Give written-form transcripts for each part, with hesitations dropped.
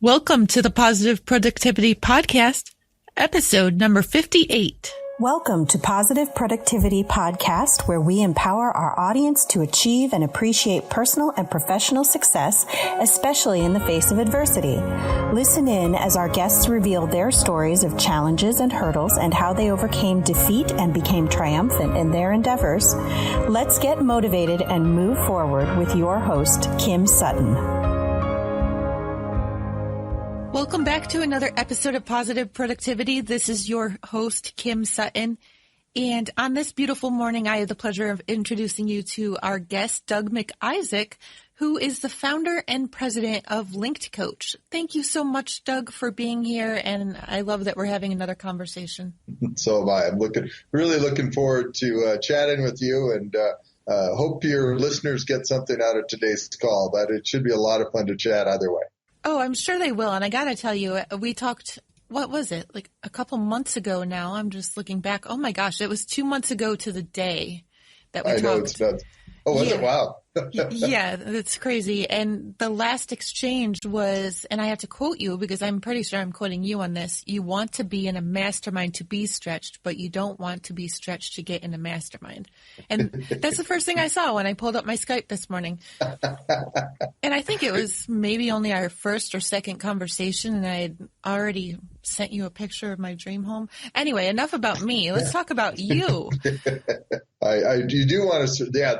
Welcome to the Positive Productivity Podcast, episode number 58. Welcome to Positive Productivity Podcast, where we empower our audience to achieve and appreciate personal and professional success, especially in the face of adversity. Listen in as our guests reveal their stories of challenges and hurdles and how they overcame defeat and became triumphant in their endeavors. Let's get motivated and move forward with your host, Kim Sutton. Welcome back to another episode of Positive Productivity. This is your host, Kim Sutton. And on this beautiful morning, I have the pleasure of introducing you to our guest, Doug McIsaac, who is the founder and president of Linked Coach. Thank you so much, Doug, for being here. And I love that we're having another conversation. So am I. I'm really looking forward to chatting with you, and hope your listeners get something out of today's call. But it should be a lot of fun to chat either way. Oh, I'm sure they will. And I got to tell you, we talked, what was it? Like a couple months ago now. I'm just looking back. Oh my gosh, it was 2 months ago to the day that we talked. I know, it's nuts. Oh, was it? Wow. Yeah, that's crazy. And the last exchange was, and I have to quote you because I'm pretty sure I'm quoting you on this. You want to be in a mastermind to be stretched, but you don't want to be stretched to get in a mastermind. And that's the first thing I saw when I pulled up my Skype this morning. And I think it was maybe only our first or second conversation, and I had already sent you a picture of my dream home. Anyway, enough about me. Let's talk about you. You do want to, yeah,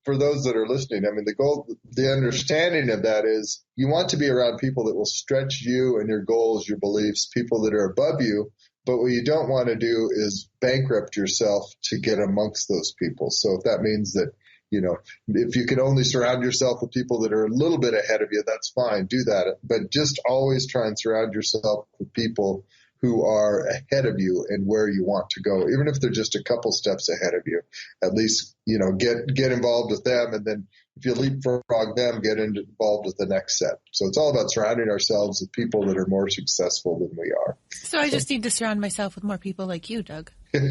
for those that are listening, I mean, the understanding of that is you want to be around people that will stretch you and your goals, your beliefs, people that are above you. But what you don't want to do is bankrupt yourself to get amongst those people. So if that means that, you know, if you can only surround yourself with people that are a little bit ahead of you, that's fine. Do that. But just always try and surround yourself with people who are ahead of you and where you want to go, even if they're just a couple steps ahead of you. At least, you know, get involved with them, and then if you leapfrog them, get involved with the next set. So it's all about surrounding ourselves with people that are more successful than we are. So I just need to surround myself with more people like you, Doug. Hey,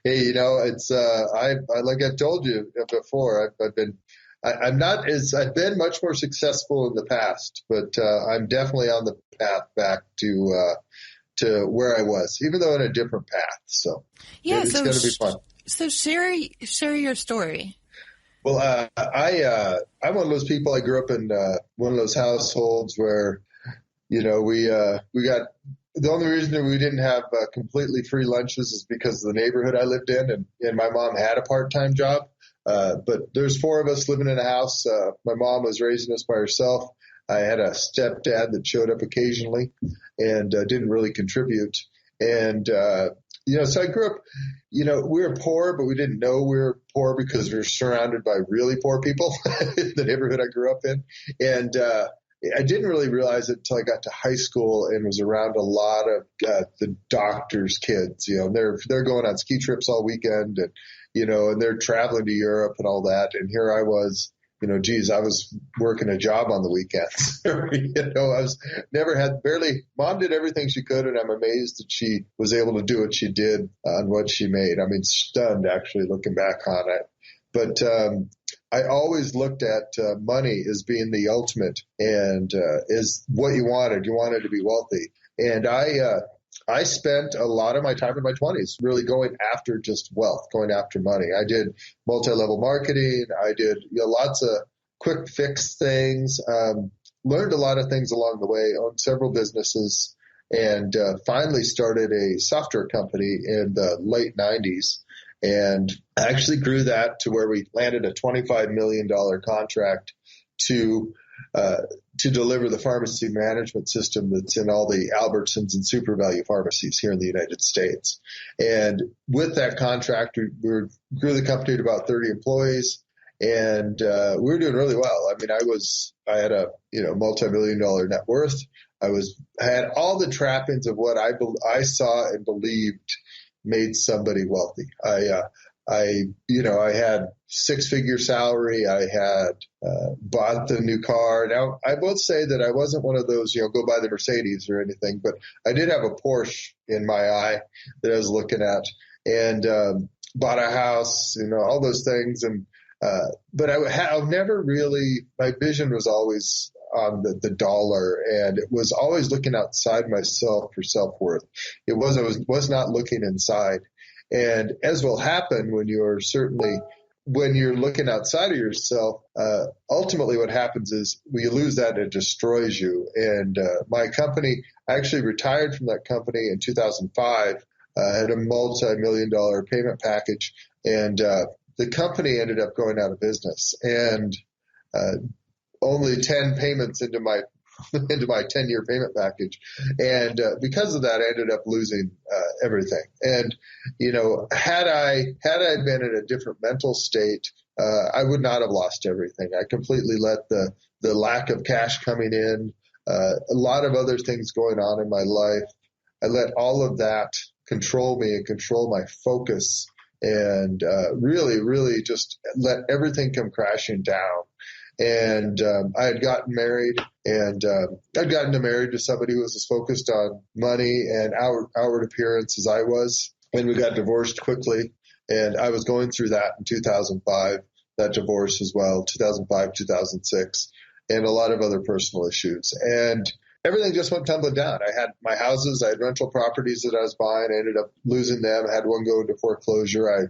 you know, it's I like I've told you before, I've been much more successful in the past, but I'm definitely on the path back to where I was, even though in a different path. So yeah, it's going to be fun. So share your story. Well, I'm one of those people. I grew up in one of those households where, you know, we got, the only reason that we didn't have completely free lunches is because of the neighborhood I lived in, and my mom had a part-time job. But there's four of us living in a house. My mom was raising us by herself. I had a stepdad that showed up occasionally and didn't really contribute. And, you know, so I grew up, you know, we were poor, but we didn't know we were poor because we were surrounded by really poor people in the neighborhood I grew up in. And I didn't really realize it until I got to high school and was around a lot of the doctors' kids. You know, they're going on ski trips all weekend, and you know, and they're traveling to Europe and all that. And here I was, you know, I was working a job on the weekends. You know, mom did everything she could, and I'm amazed that she was able to do what she did on what she made. I mean, stunned actually looking back on it. But I always looked at money as being the ultimate and is what you wanted. You wanted to be wealthy. And I spent a lot of my time in my 20s really going after just wealth, going after money. I did multi-level marketing. I did, you know, lots of quick fix things, learned a lot of things along the way, owned several businesses, and finally started a software company in the late 90s. And I actually grew that to where we landed a $25 million contract to deliver the pharmacy management system that's in all the Albertsons and Super Value pharmacies here in the United States. And with that contract, we grew the company to about 30 employees, and we were doing really well. I mean, I had a, you know, multi-million-dollar net worth. I had all the trappings of what I saw and believed made somebody wealthy. I had six-figure salary. I had bought the new car. Now, I will say that I wasn't one of those, you know, go buy the Mercedes or anything, but I did have a Porsche in my eye that I was looking at, and bought a house, you know, all those things. And but I've never really, my vision was always, on the dollar, and it was always looking outside myself for self-worth. It was not looking inside. And as will happen when you're looking outside of yourself, ultimately what happens is when you lose that, it destroys you. And my company, I actually retired from that company in 2005, had a multi-million-dollar payment package, and the company ended up going out of business. And only 10 payments into my 10-year payment package. And because of that, I ended up losing everything. And, had I been in a different mental state, I would not have lost everything. I completely let the lack of cash coming in, a lot of other things going on in my life, I let all of that control me and control my focus, and really, really just let everything come crashing down. And I had gotten married, and I'd gotten married to somebody who was as focused on money and outward appearance as I was. And we got divorced quickly. And I was going through that in 2005, that divorce as well, 2005, 2006, and a lot of other personal issues. And everything just went tumbling down. I had my houses, I had rental properties that I was buying. I ended up losing them. I had one go into foreclosure. I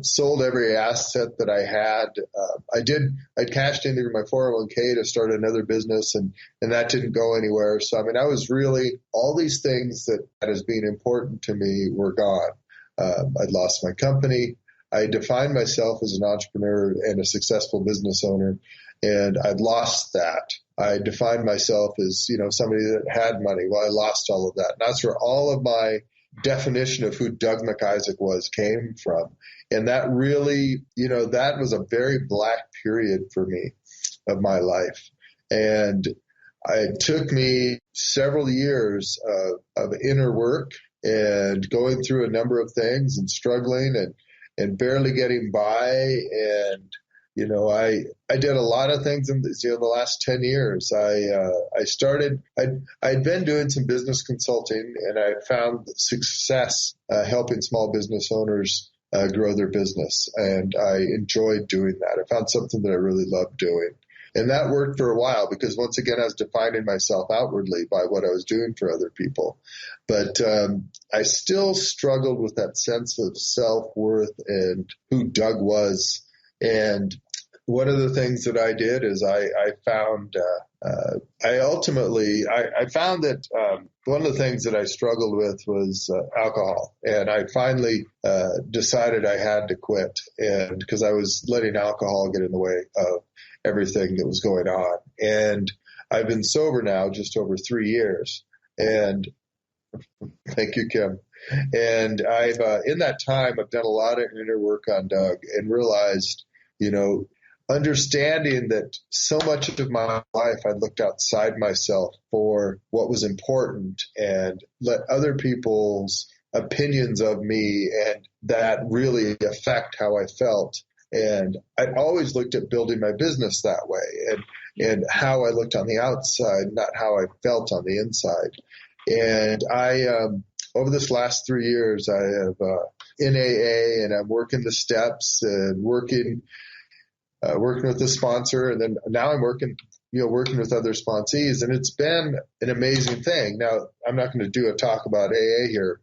sold every asset that I had. I cashed into my 401k to start another business, and that didn't go anywhere. So, I was really, all these things that as being important to me were gone. I'd lost my company. I defined myself as an entrepreneur and a successful business owner, and I'd lost that. I defined myself as, somebody that had money. Well, I lost all of that. And that's where all of my definition of who Doug McIsaac was came from. And that really, that was a very black period for me of my life. And it took me several years of inner work and going through a number of things and struggling and barely getting by. And, I did a lot of things in the last 10 years. I'd been doing some business consulting, and I found success helping small business owners grow their business. And I enjoyed doing that. I found something that I really loved doing. And that worked for a while because, once again, I was defining myself outwardly by what I was doing for other people. But I still struggled with that sense of self-worth and who Doug was. And one of the things that I did is I found that one of the things that I struggled with was alcohol. And I finally decided I had to quit, and because I was letting alcohol get in the way of everything that was going on. And I've been sober now just over 3 years. And thank you, Kim. And I've in that time, I've done a lot of inner work on Doug and realized, understanding that so much of my life I looked outside myself for what was important and let other people's opinions of me and that really affect how I felt. And I always looked at building my business that way and how I looked on the outside, not how I felt on the inside. And I, over this last 3 years, I have in AA, and I'm working the steps and working with the sponsor, and then now I'm working with other sponsees, and it's been an amazing thing. Now, I'm not going to do a talk about AA here,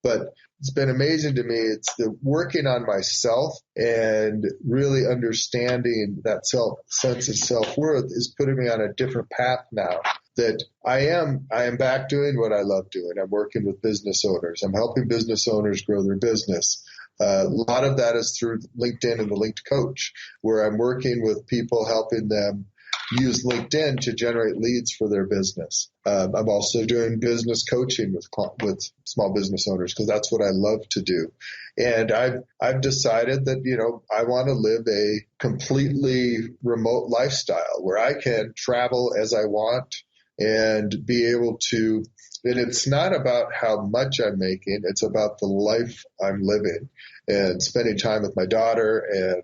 but it's been amazing to me. It's the working on myself and really understanding that sense of self-worth is putting me on a different path now. That I am back doing what I love doing. I'm working with business owners. I'm helping business owners grow their business. A lot of that is through LinkedIn and the Linked Coach, where I'm working with people, helping them use LinkedIn to generate leads for their business. I'm also doing business coaching with small business owners because that's what I love to do. And I've decided that, I want to live a completely remote lifestyle where I can travel as I want and be able to. And it's not about how much I'm making. It's about the life I'm living and spending time with my daughter and,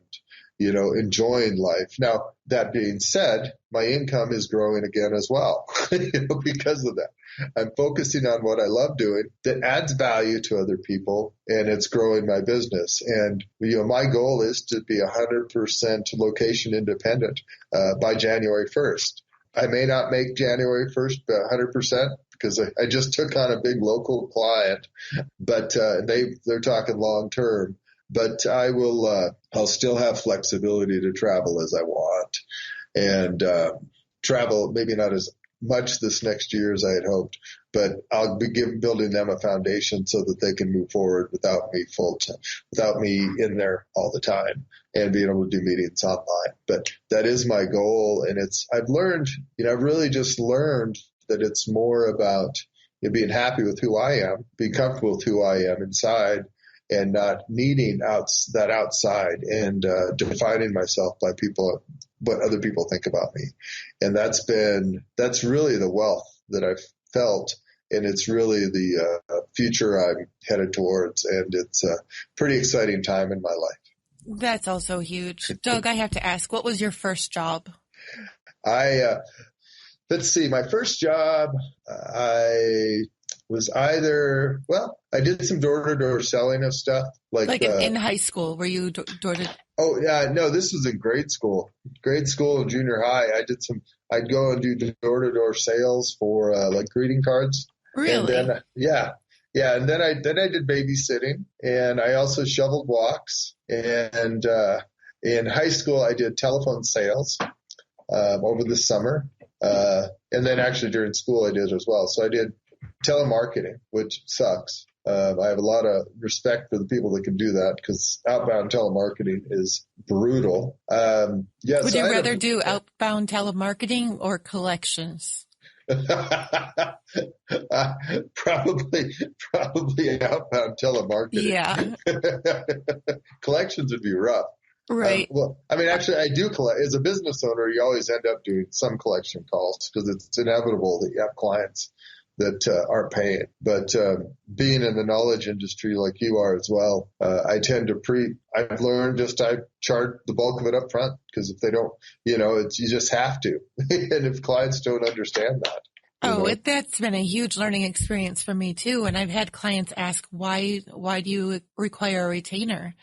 enjoying life. Now, that being said, my income is growing again as well because of that. I'm focusing on what I love doing that adds value to other people, and it's growing my business. And, my goal is to be 100% location independent by January 1st. I may not make January 1st 100% because I just took on a big local client, but they're talking long term. But I will. I'll still have flexibility to travel as I want, and travel maybe not as much this next year as I had hoped, but I'll be building them a foundation so that they can move forward without me without me in there all the time and being able to do meetings online. But that is my goal. And I've learned, I've really just learned that it's more about being happy with who I am, being comfortable with who I am inside, and not needing that outside and defining myself by what other people think about me. And that's really the wealth that I've felt. And it's really the future I'm headed towards. And it's a pretty exciting time in my life. That's also huge. Doug, I have to ask, what was your first job? Let's see, my first job, I did some door-to-door selling of stuff. Like in high school, were you door-to-door? Oh, yeah, no, this was in grade school and junior high. I'd go and do door-to-door sales for like greeting cards. Really? And then, yeah. And then I did babysitting, and I also shoveled walks. And in high school, I did telephone sales over the summer. And then actually during school, I did as well. So I did telemarketing, which sucks. I have a lot of respect for the people that can do that because outbound telemarketing is brutal. Would you rather do outbound telemarketing or collections? Probably outbound telemarketing. Yeah. Collections would be rough. Right. Actually, I do collect. As a business owner, you always end up doing some collection calls because it's inevitable that you have clients that aren't paying. But being in the knowledge industry like you are as well, I tend to I've learned I charge the bulk of it up front because if they don't, you just have to. And if clients don't understand that. That's been a huge learning experience for me too. And I've had clients ask, why do you require a retainer?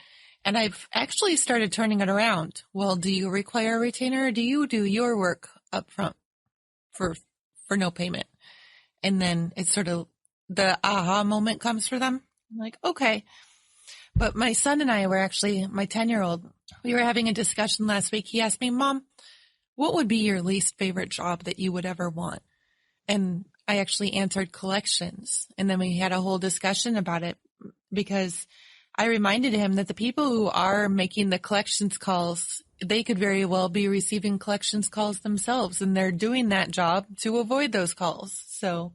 And I've actually started turning it around. Well, do you require a retainer or do you do your work up front for no payment? And then it's sort of the aha moment comes for them. I'm like, okay. But my son and I were actually, my 10-year-old, we were having a discussion last week. He asked me, Mom, what would be your least favorite job that you would ever want? And I actually answered collections. And then we had a whole discussion about it because I reminded him that the people who are making the collections calls, they could very well be receiving collections calls themselves, and they're doing that job to avoid those calls. So,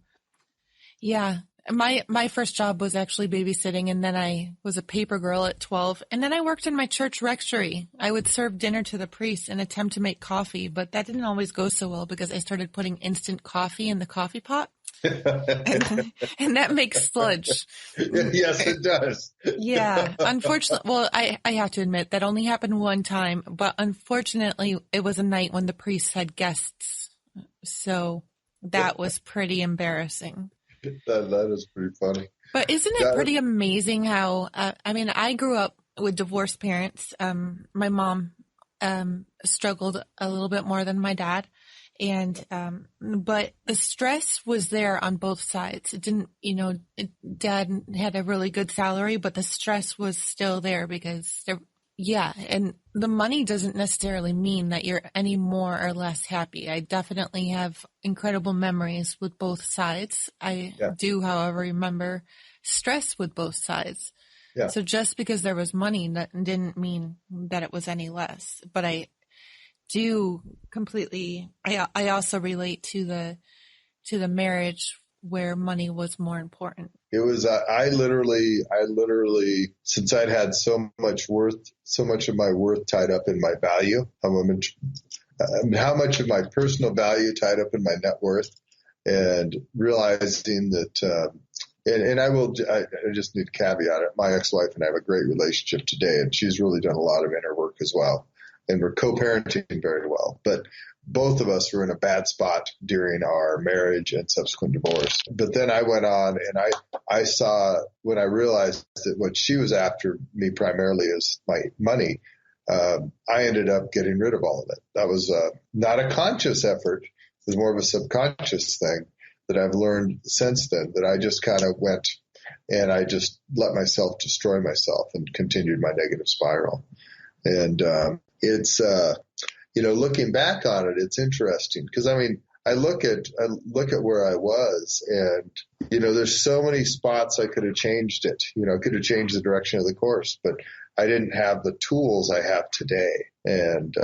yeah, my first job was actually babysitting, and then I was a paper girl at 12, and then I worked in my church rectory. I would serve dinner to the priests and attempt to make coffee, but that didn't always go so well because I started putting instant coffee in the coffee pot. and that makes sludge. Yes, it does. Yeah. Unfortunately, well, I have to admit that only happened one time, but unfortunately it was a night when the priest had guests. So that was pretty embarrassing. That is pretty funny. But isn't it pretty amazing how, I grew up with divorced parents. My mom struggled a little bit more than my dad. And, but the stress was there on both sides. It didn't, Dad had a really good salary, but the stress was still there because and the money doesn't necessarily mean that you're any more or less happy. I definitely have incredible memories with both sides. I do, however, remember stress with both sides. Yeah. So just because there was money, that didn't mean that it was any less, but I do completely. I also relate to the marriage where money was more important. It was. I literally, since I'd had so much of my worth tied up in my value, how much of my personal value tied up in my net worth, and realizing that. I just need to caveat it. My ex-wife and I have a great relationship today, and she's really done a lot of inner work as well. And we're co-parenting very well. But both of us were in a bad spot during our marriage and subsequent divorce. But then I went on and I saw when I realized that what she was after me primarily is my money, I ended up getting rid of all of it. That was not a conscious effort. was more of a subconscious thing that I've learned since then, that I just kind of went and I just let myself destroy myself and continued my negative spiral. And it's, looking back on it, it's interesting because, I mean, I look at where I was, and, there's so many spots I could have changed it. I could have changed the direction of the course, but I didn't have the tools I have today. And,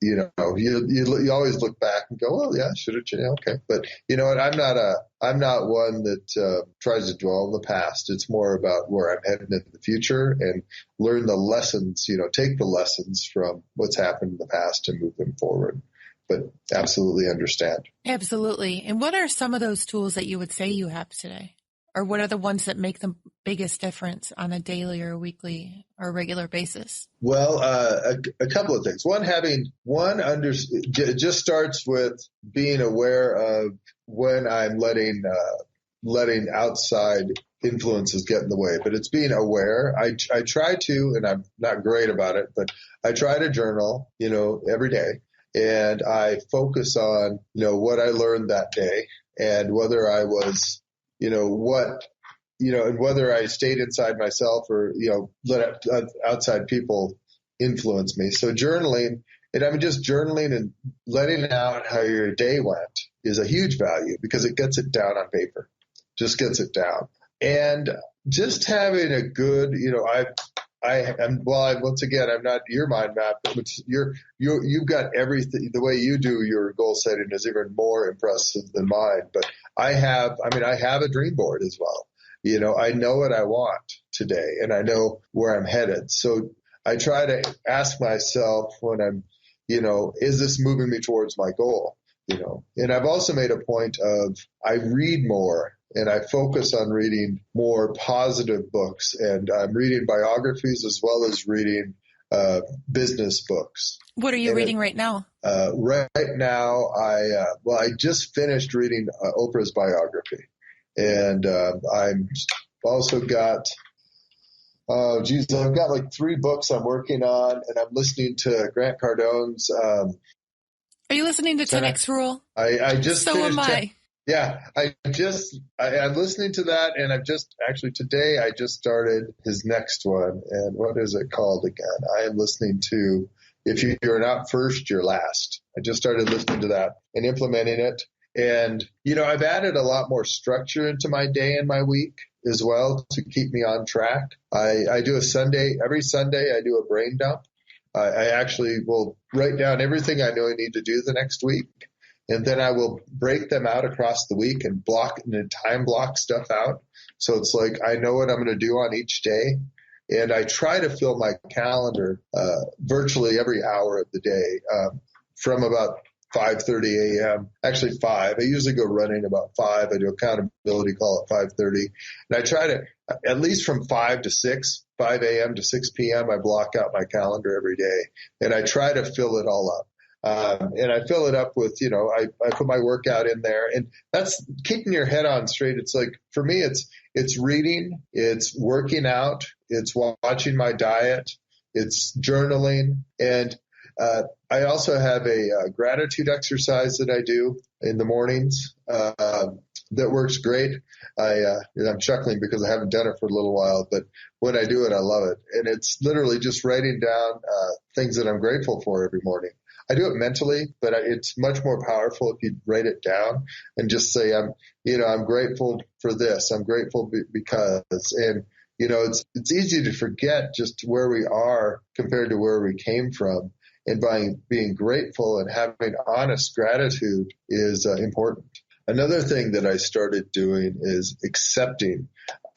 you always look back and go, well, yeah, I should have changed. Okay. But you know what? I'm not one that, tries to dwell in the past. It's more about where I'm heading in the future and learn the lessons, take the lessons from what's happened in the past and move them forward. But absolutely understand. Absolutely. And what are some of those tools that you would say you have today? Or what are the ones that make the biggest difference on a daily or weekly or regular basis? Well, a couple of things. It just starts with being aware of when I'm letting outside influences get in the way. But it's being aware. I try to, and I'm not great about it, but I try to journal, every day. And I focus on, what I learned that day and whether I was, and whether I stayed inside myself or, let outside people influence me. So journaling, and I'm just journaling and letting out how your day went is a huge value because it gets it down on paper, just gets it down. And just having a good, once again, I'm not your mind map, but you've got everything. The way you do your goal setting is even more impressive than mine. But I have a dream board as well. I know what I want today and I know where I'm headed. So I try to ask myself when I'm, is this moving me towards my goal? And I've also made a point of I read more. And I focus on reading more positive books, and I'm reading biographies as well as reading business books. What are you reading right now? Right now, I just finished reading Oprah's biography, and I'm also got. I've got like 3 books I'm working on, and I'm listening to Grant Cardone's. Are you listening to 10X Rule? I just so finished. Am I. Yeah, I'm listening to that, and today I just started his next one, and what is it called again? I am listening to If You're Not First, You're Last. I just started listening to that and implementing it, and, I've added a lot more structure into my day and my week as well to keep me on track. I do every Sunday I do a brain dump. I actually will write down everything I know I need to do the next week. And then I will break them out across the week and time block stuff out. So it's like I know what I'm going to do on each day. And I try to fill my calendar virtually every hour of the day from about 5:30 a.m. Actually 5. I usually go running about 5. I do accountability call at 5:30. And I try to, at least from 5 to 6, 5 a.m. to 6 p.m., I block out my calendar every day. And I try to fill it all up. And I fill it up with, I put my workout in there, and that's keeping your head on straight. It's like, for me, it's reading, it's working out, it's watching my diet, it's journaling. And, I also have a gratitude exercise that I do in the mornings, that works great. I'm chuckling because I haven't done it for a little while, but when I do it, I love it. And it's literally just writing down, things that I'm grateful for every morning. I do it mentally, but it's much more powerful if you write it down and just say, I'm grateful for this. I'm grateful because, and, it's easy to forget just where we are compared to where we came from. And by being grateful and having honest gratitude is important. Another thing that I started doing is accepting.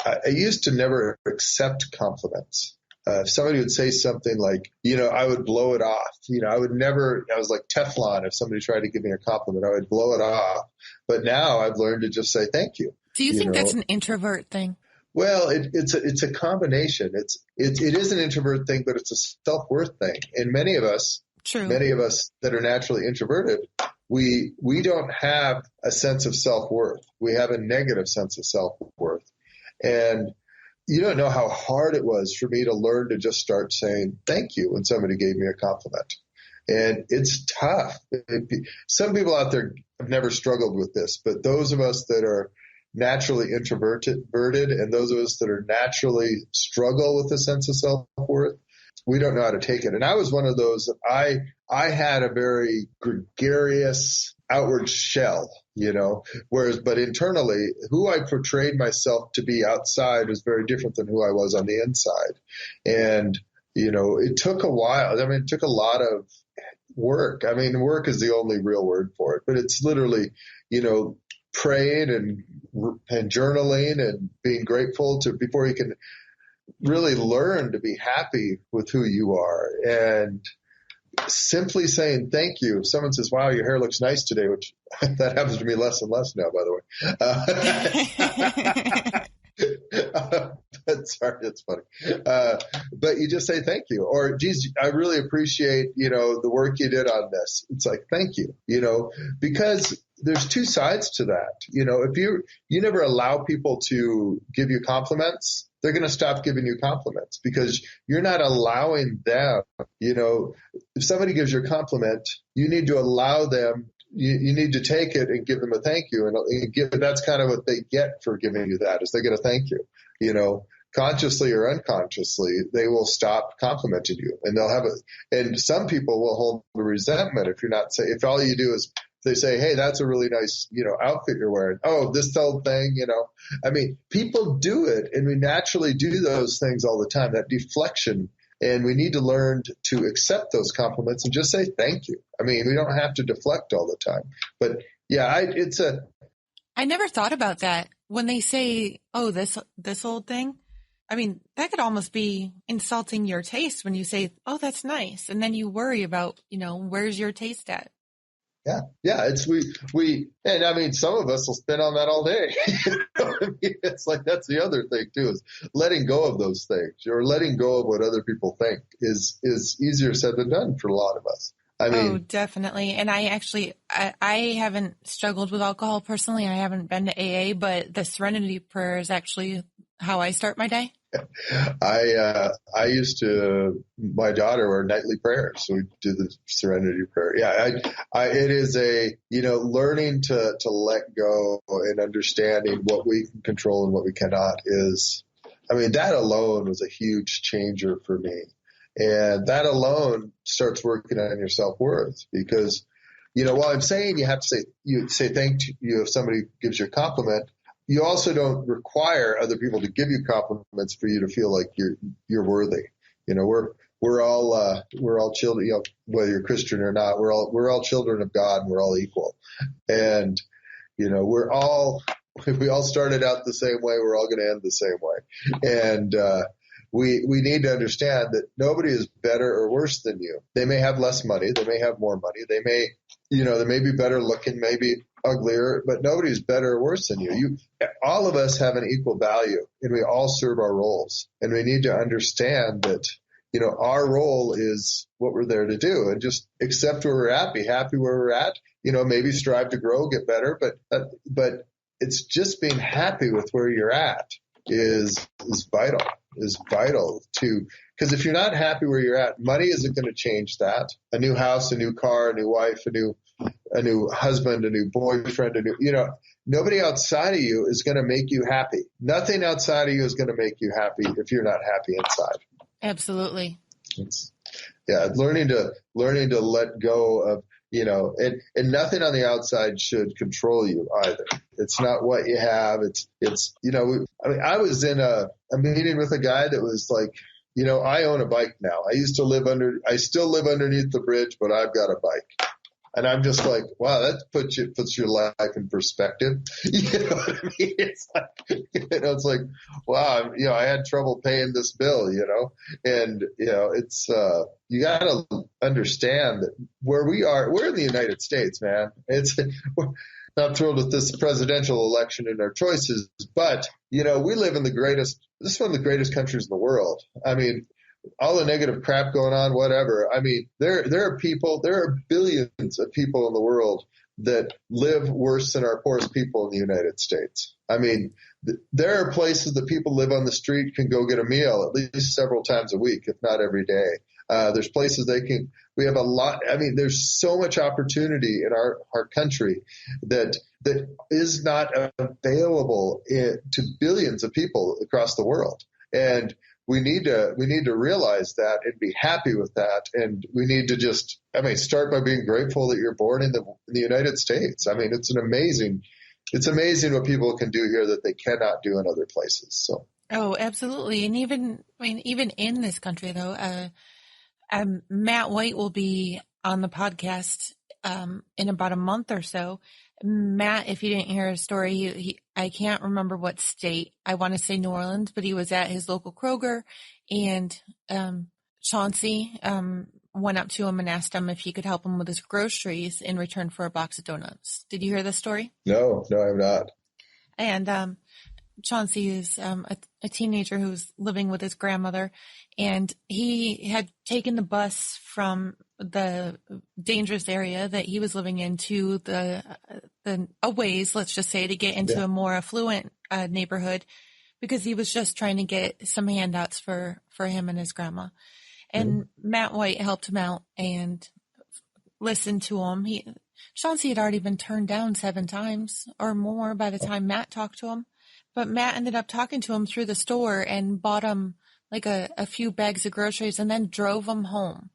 I used to never accept compliments. If somebody would say something like, I would blow it off. I was like Teflon. If somebody tried to give me a compliment, I would blow it off. But now I've learned to just say thank you. Do you think that's an introvert thing? Well, it's a combination. It is an introvert thing, but it's a self-worth thing. And many of us that are naturally introverted, we don't have a sense of self-worth. We have a negative sense of self-worth. And you don't know how hard it was for me to learn to just start saying thank you when somebody gave me a compliment. And it's tough. Some people out there have never struggled with this, but those of us that are naturally introverted and those of us that are naturally struggle with a sense of self-worth, we don't know how to take it. And I was one of those. I had a very gregarious outward shell, but internally, who I portrayed myself to be outside was very different than who I was on the inside. And, it took a while. I mean, it took a lot of work. I mean, work is the only real word for it, but it's literally, praying and journaling and being grateful before you can really learn to be happy with who you are, and simply saying thank you. If someone says, wow, your hair looks nice today, which that happens to me less and less now, by the way. Sorry, that's funny. But you just say thank you, or geez, I really appreciate, the work you did on this. It's like, thank you, because there's two sides to that. If you never allow people to give you compliments, they're going to stop giving you compliments because you're not allowing them. If somebody gives you a compliment, you need to allow them. You need to take it and give them a thank you, and that's kind of what they get for giving you that, is they get a thank you. Consciously or unconsciously, they will stop complimenting you, and and some people will hold a resentment if all you do is they say, hey, that's a really nice, outfit you're wearing. Oh, this old thing, I mean, people do it, and we naturally do those things all the time, that deflection. And we need to learn to accept those compliments and just say thank you. I mean, we don't have to deflect all the time. But yeah, I never thought about that. When they say, oh, this old thing, I mean, that could almost be insulting your taste when you say, oh, that's nice. And then you worry about, where's your taste at? Yeah. It's and I mean, some of us will spend on that all day. It's like, that's the other thing too, is letting go of those things, or letting go of what other people think is easier said than done for a lot of us. I mean, oh, definitely. And I haven't struggled with alcohol personally. I haven't been to AA, but the Serenity Prayer is actually how I start my day. I used to, my daughter, our nightly prayers. So we do the Serenity Prayer. Yeah. It is learning to let go and understanding what we can control and what we cannot that alone was a huge changer for me. And that alone starts working on your self-worth, because, while I'm saying you have to say thank you if somebody gives you a compliment, you also don't require other people to give you compliments for you to feel like you're worthy. We're all children, whether you're Christian or not, we're all children of God, and we're all equal. And, we all started out the same way. We're all going to end the same way. And, we need to understand that nobody is better or worse than you. They may have less money. They may have more money. They may be better looking, maybe uglier, but nobody's better or worse than you. All of us have an equal value, and we all serve our roles. And we need to understand that, our role is what we're there to do, and just accept where we're at, be happy where we're at, maybe strive to grow, get better. But it's just being happy with where you're at is vital to, because if you're not happy where you're at, money isn't going to change that. A new house, a new car, a new wife, a new husband, a new boyfriend, nobody outside of you is going to make you happy. Nothing outside of you is going to make you happy if you're not happy inside. Absolutely. Learning to let go of, and nothing on the outside should control you either. It's not what you have. I was in a meeting with a guy that was like, I own a bike now. I still live underneath the bridge, but I've got a bike. And I'm just like, wow, that puts your life in perspective. You know what I mean? It's like, wow, I had trouble paying this bill, and, it's, you got to understand that where we are, we're in the United States, man. We're not thrilled with this presidential election and our choices, but, we live in this is one of the greatest countries in the world. I mean, all the negative crap going on, whatever. I mean, there are billions of people in the world that live worse than our poorest people in the United States. I mean, there are places that people live on the street can go get a meal at least several times a week, if not every day. There's places we have a lot. I mean, there's so much opportunity in our country that is not available to billions of people across the world. And we need to realize that and be happy with that. And we need to start by being grateful that you're born in the United States. I mean, it's amazing what people can do here that they cannot do in other places. So. Oh, absolutely. And even in this country though, Matt White will be on the podcast, in about a month or so. Matt, if you didn't hear his story, I can't remember what state. I want to say New Orleans, but he was at his local Kroger, and Chauncey went up to him and asked him if he could help him with his groceries in return for a box of donuts. Did you hear this story? No, I have not. And Chauncey is a teenager who's living with his grandmother, and he had taken the bus from the dangerous area that he was living in to a ways, let's just say, to get into a more affluent neighborhood, because he was just trying to get some handouts for him and his grandma. And Matt White helped him out and listened to him. Chauncey had already been turned down 7 times or more by the time Matt talked to him. But Matt ended up talking to him through the store and bought him like a few bags of groceries and then drove him home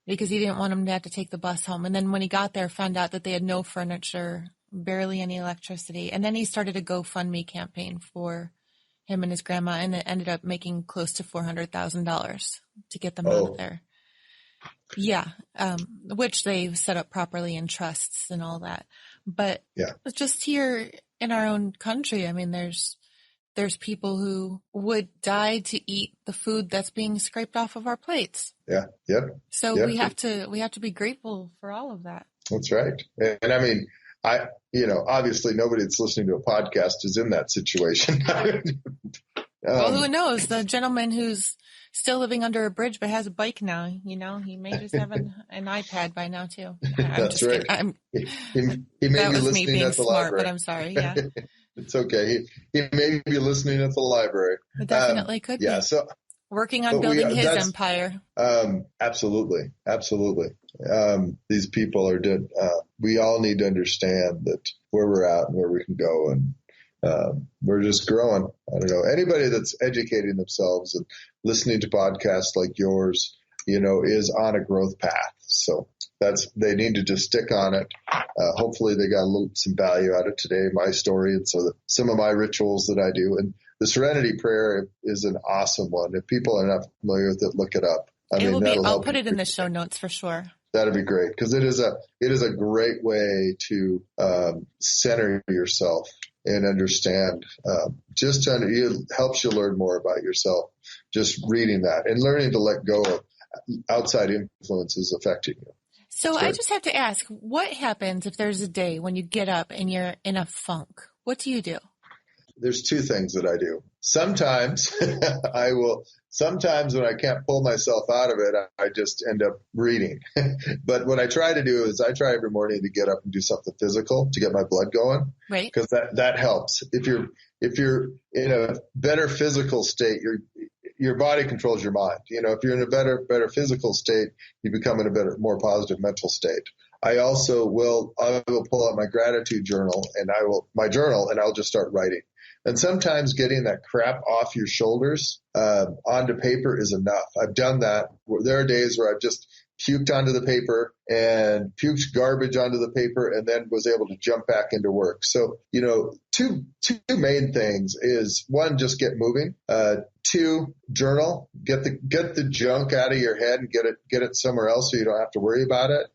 because he didn't want him to have to take the bus home. And then when he got there, found out that they had no furniture, barely any electricity. And then he started a GoFundMe campaign for him and his grandma, and it ended up making close to $400,000 to get them out of there. Yeah, which they've set up properly in trusts and all that. But just here in our own country, I mean, there's people who would die to eat the food that's being scraped off of our plates. Yeah. Yep. So we have to be grateful for all of that. That's right. And I mean, obviously nobody that's listening to a podcast is in that situation. Well, who knows? The gentleman who's still living under a bridge but has a bike now, he may just have an iPad by now too. That's right. He may be listening at the library. But I'm sorry. Yeah. It's okay. He may be listening at the library. It definitely could be. Yeah. So working on building his empire. Absolutely. These people are dead. We all need to understand that where we're at and where we can go, and we're just growing. I don't know. Anybody that's educating themselves and listening to podcasts like yours, is on a growth path. So they need to just stick on it. Hopefully they got some value out of today, my story, and so some of my rituals that I do. And the Serenity Prayer is an awesome one. If people are not familiar with it, look it up. I'll put it in the show notes for sure. That'd be great, because it is a great way to center yourself and understand. It helps you learn more about yourself. Just reading that and learning to let go of outside influences affecting you. So I just have to ask, what happens if there's a day when you get up and you're in a funk? What do you do? There's 2 things that I do. Sometimes sometimes when I can't pull myself out of it, I just end up reading. But what I try to do is I try every morning to get up and do something physical to get my blood going. Right. Because that helps. If you're in a better physical state, your body controls your mind. If you're in a better physical state, you become in a more positive mental state. I will pull out my gratitude journal and I'll just start writing. And sometimes getting that crap off your shoulders onto paper is enough. I've done that. There are days where I've just puked onto the paper and puked garbage onto the paper and then was able to jump back into work. So, two main things is 1, just get moving. 2, journal, get the junk out of your head and get it somewhere else so you don't have to worry about it.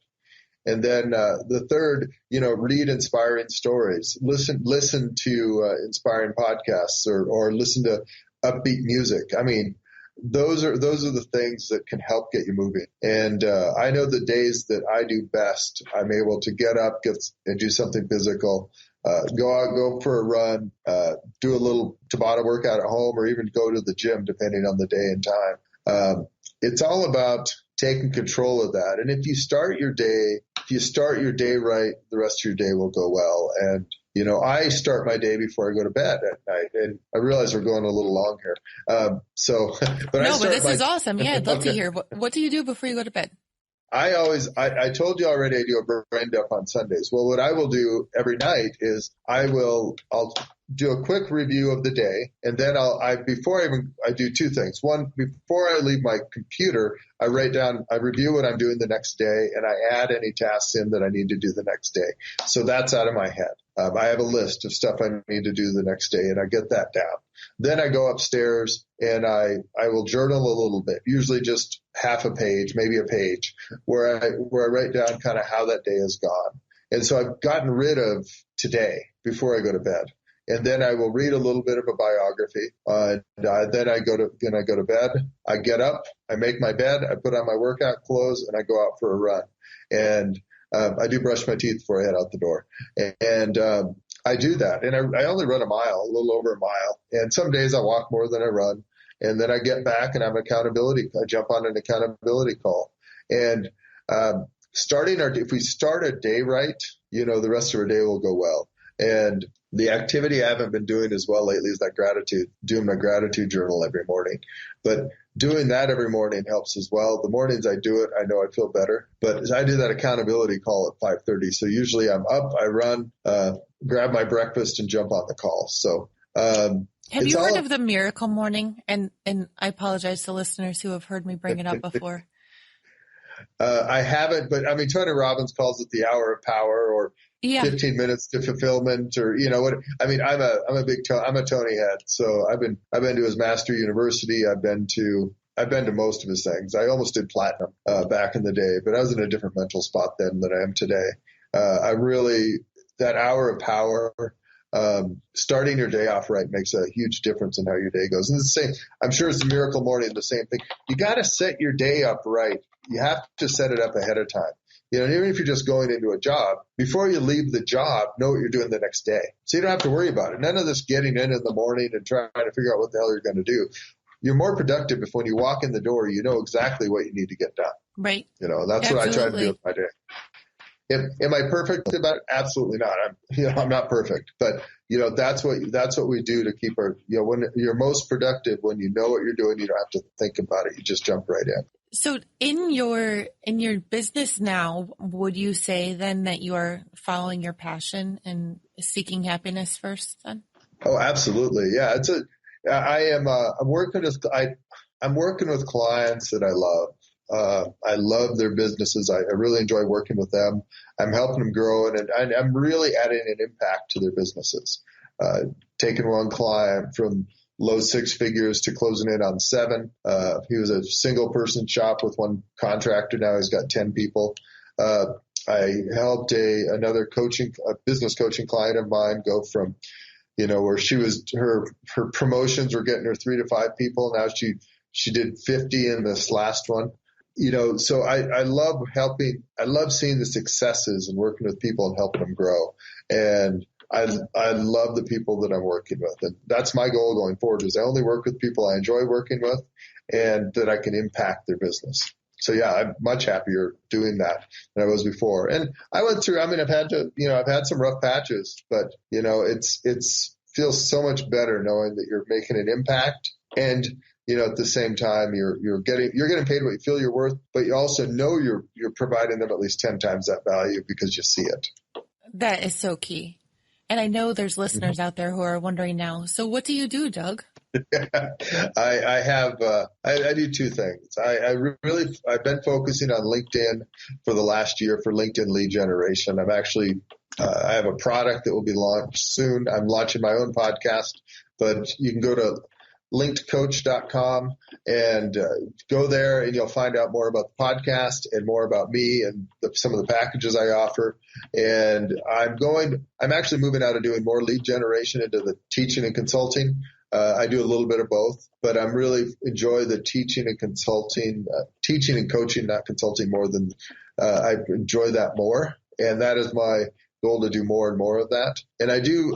And then the third, read inspiring stories, listen to inspiring podcasts or listen to upbeat music. I mean, those are the things that can help get you moving. And I know the days that I do best, I'm able to get up, and do something physical, go for a run, do a little Tabata workout at home, or even go to the gym, depending on the day and time. It's all about taking control of that. And if you start your day if you start your day right, the rest of your day will go well. And, I start my day before I go to bed at night. And I realize we're going a little long here. But this is awesome. Yeah, I'd love to hear. What do you do before you go to bed? I told you already I do a brain dump on Sundays. Well, what I will do every night is I'll do a quick review of the day, and then I do two things. One, before I leave my computer, I review what I'm doing the next day, and I add any tasks in that I need to do the next day. So that's out of my head. I have a list of stuff I need to do the next day, and I get that down. Then I go upstairs and I will journal a little bit, usually just half a page, maybe a page, where I write down kind of how that day has gone. And so I've gotten rid of today before I go to bed. And then I will read a little bit of a biography. Then I go to bed. I get up, I make my bed, I put on my workout clothes, and I go out for a run. And I do brush my teeth before I head out the door. And I do that. And I only run a little over a mile. And some days I walk more than I run. And then I get back and I jump on an accountability call. And if we start a day right, the rest of our day will go well. And the activity I haven't been doing as well lately is doing my gratitude journal every morning. But doing that every morning helps as well. The mornings I do it, I know I feel better. But I do that accountability call at 5:30. So usually I'm up, I run, grab my breakfast, and jump on the call. So have you heard of the miracle morning? And I apologize to listeners who have heard me bring it up before. I haven't, but Tony Robbins calls it the hour of power, or 15 minutes to fulfillment, or what. I'm a Tony head. So I've been to his master university. I've been to most of his things. I almost did platinum back in the day, but I was in a different mental spot then than I am today. That hour of power, starting your day off right makes a huge difference in how your day goes. And it's the same. I'm sure it's the miracle morning, the same thing. You got to set your day up right. You have to set it up ahead of time. Even if you're just going into a job, before you leave the job, know what you're doing the next day. So you don't have to worry about it. None of this getting in the morning and trying to figure out what the hell you're going to do. You're more productive if when you walk in the door, you know exactly what you need to get done. Right. That's what I try to do with my day. Am I perfect about it? Absolutely not. I'm not perfect, but that's what we do to keep our, when you're most productive, when you know what you're doing, you don't have to think about it. You just jump right in. So in your business now, would you say then that you are following your passion and seeking happiness first then? Oh, absolutely. Yeah. I'm working with clients that I love. I love their businesses. I really enjoy working with them. I'm helping them grow, and I'm really adding an impact to their businesses. Taking one client from low six figures to closing in on 7. He was a single person shop with one contractor. Now he's got 10 people. I helped another business coaching client of mine go from, where she was, her promotions were getting her 3 to 5 people. Now she did 50 in this last one. So I love helping. I love seeing the successes and working with people and helping them grow. And I love the people that I'm working with. And that's my goal going forward, is I only work with people I enjoy working with and that I can impact their business. So yeah, I'm much happier doing that than I was before. And I went through, I've had some rough patches, but it's feels so much better knowing that you're making an impact, and at the same time, you're getting paid what you feel you're worth, but you also know you're providing them at least 10 times that value because you see it. That is so key. And I know there's listeners out there who are wondering now, so what do you do, Doug? I do 2 things. I've been focusing on LinkedIn for the last year for LinkedIn lead generation. I'm actually, I have a product that will be launched soon. I'm launching my own podcast, but you can go to linkedcoach.com and go there, and you'll find out more about the podcast and more about me and some of the packages I offer. And I'm actually moving out of doing more lead generation into the teaching and consulting. I do a little bit of both, but I'm really enjoy the teaching and consulting, teaching and coaching, not consulting, more than I enjoy that more. And that is my goal, to do more and more of that. And I do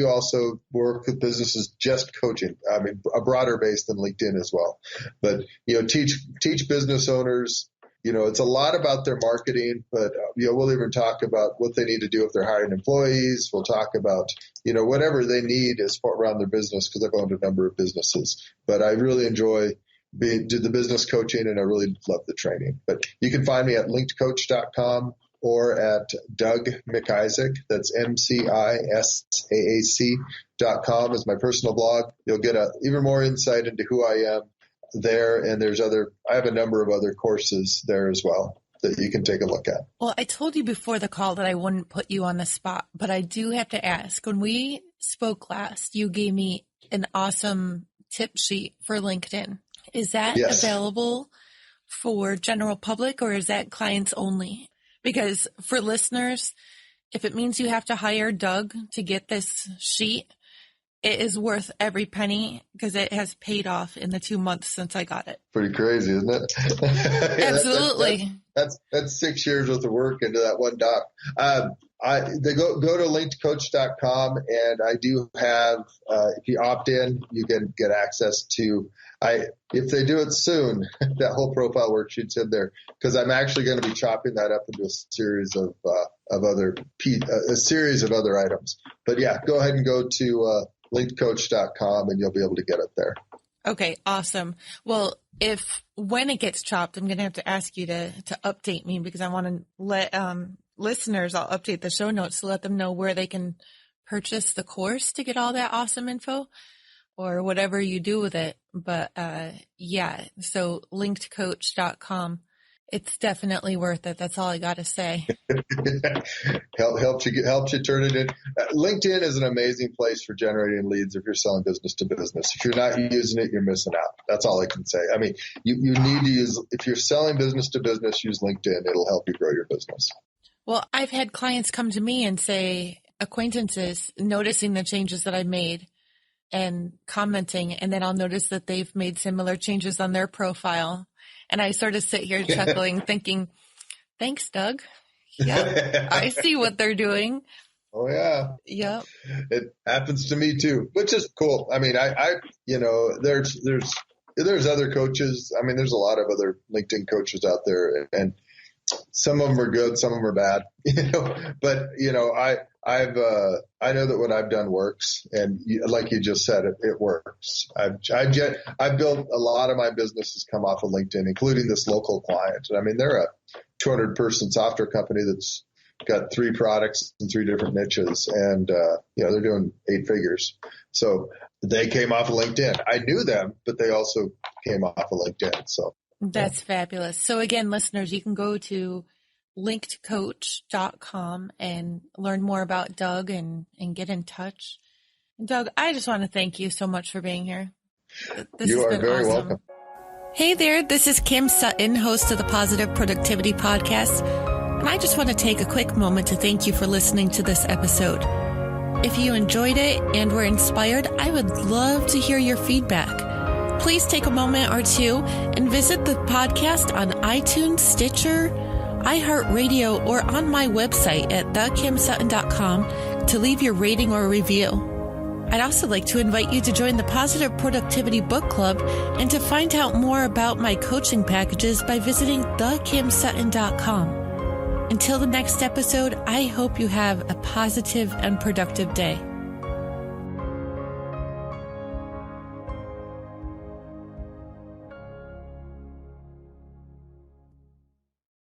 also work with businesses just coaching. A broader base than LinkedIn as well. But teach business owners, it's a lot about their marketing, but we'll even talk about what they need to do if they're hiring employees. We'll talk about, whatever they need as far around their business, because I've owned a number of businesses. But I really enjoy do the business coaching, and I really love the training. But you can find me at linkedcoach.com or at Doug McIsaac. That's MCISAAC.com is my personal blog. You'll get even more insight into who I am there. And I have a number of other courses there as well that you can take a look at. Well, I told you before the call that I wouldn't put you on the spot, but I do have to ask. When we spoke last, you gave me an awesome tip sheet for LinkedIn. Is that available for general public, or is that clients only? Because for listeners, if it means you have to hire Doug to get this sheet, it is worth every penny, because it has paid off in the 2 months since I got it. Pretty crazy, isn't it? Absolutely. That's 6 years worth of work into that one doc. They go to linkedcoach.com, and I do have, if you opt in, you can get access to, if they do it soon, that whole profile worksheet's in there, because I'm actually going to be chopping that up into a series of other items. But yeah, go ahead and go to linkedcoach.com, and you'll be able to get it there. Okay, awesome. Well, when it gets chopped, I'm going to have to ask you to update me, because I want to let listeners, I'll update the show notes to let them know where they can purchase the course to get all that awesome info, or whatever you do with it. But so linkedcoach.com. It's definitely worth it. That's all I got to say. helps you turn it in. LinkedIn is an amazing place for generating leads if you're selling business to business. If you're not using it, you're missing out. That's all I can say. I mean, you need to use, if you're selling business to business, use LinkedIn. It'll help you grow your business. Well, I've had clients come to me and say, acquaintances, noticing the changes that I made and commenting, and then I'll notice that they've made similar changes on their profile. And I sort of sit here chuckling, thinking, thanks, Doug. Yeah, I see what they're doing. Oh, yeah. Yep. It happens to me too, which is cool. I mean, there's other coaches. I mean, there's a lot of other LinkedIn coaches out there, and some of them are good, some of them are bad, but I know that what I've done works, and like you just said, it works. I've built a lot of my businesses come off of LinkedIn, including this local client. And I mean, they're a 200-person software company that's got 3 products in 3 different niches, and they're doing 8 figures. So they came off of LinkedIn. I knew them, but they also came off of LinkedIn. So that's fabulous. So again, listeners, you can go to linkedcoach.com and learn more about Doug and get in touch. And Doug, I just want to thank you so much for being here. You are very welcome. Hey there, this is Kim Sutton, host of the Positive Productivity Podcast. And I just want to take a quick moment to thank you for listening to this episode. If you enjoyed it and were inspired, I would love to hear your feedback. Please take a moment or two and visit the podcast on iTunes, Stitcher, iHeartRadio, or on my website at thekimsutton.com to leave your rating or review. I'd also like to invite you to join the Positive Productivity Book Club and to find out more about my coaching packages by visiting thekimsutton.com. Until the next episode, I hope you have a positive and productive day.